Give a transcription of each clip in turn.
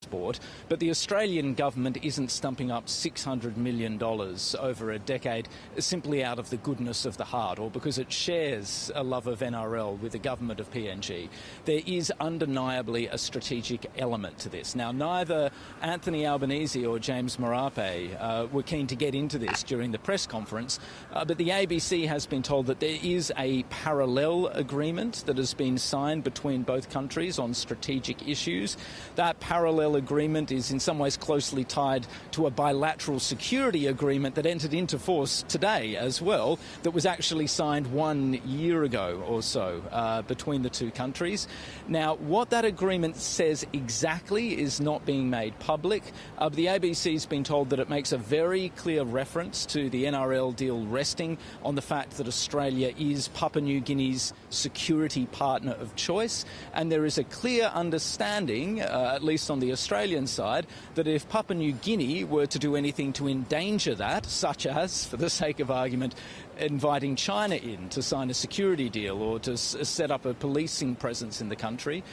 sport, but the Australian government isn't stumping up $600 million over a decade simply out of the goodness of the heart or because it shares a love of NRL with the government of PNG. There is undeniably a strategic element to this. Now, neither Anthony Albanese or James Marape were keen to get into this during the press conference, but the ABC has been told that there is a parallel agreement that has been signed between both countries on strategic issues. That parallel agreement is in some ways closely tied to a bilateral security agreement that entered into force today as well, that was actually signed 1 year ago or so between the two countries. Now, what that agreement says exactly is not being made public. The ABC's been told that it makes a very clear reference to the NRL deal resting on the fact that Australia is Papua New Guinea's security partner of choice, and there is a clear understanding, at least on the Australian side, that if Papua New Guinea were to do anything to endanger that, such as, for the sake of argument, inviting China in to sign a security deal or to set up a policing presence in the country,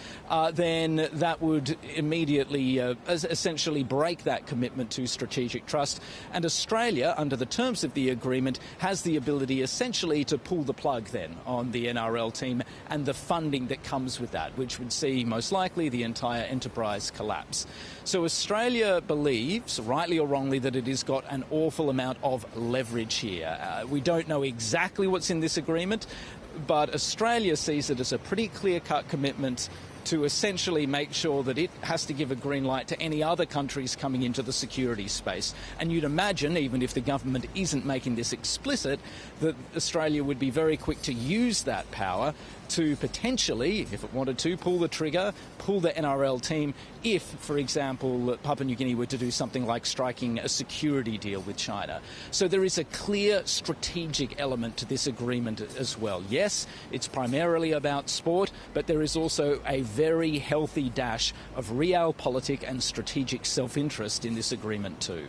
then that would immediately essentially break that commitment to strategic trust. And Australia, under the terms of the agreement, has the ability essentially to pull the plug then on the NRL team and the funding that comes with that, which would see most likely the entire enterprise collapse. So Australia believes, rightly or wrongly, that it has got an awful amount of leverage here. We don't know exactly what's in this agreement, but Australia sees it as a pretty clear-cut commitment to essentially make sure that it has to give a green light to any other countries coming into the security space. And you'd imagine, even if the government isn't making this explicit, that Australia would be very quick to use that power to potentially, if it wanted to, pull the trigger, pull the NRL team if, for example, Papua New Guinea were to do something like striking a security deal with China. So there is a clear strategic element to this agreement as well. Yes, it's primarily about sport, but there is also a very healthy dash of realpolitik and strategic self-interest in this agreement too.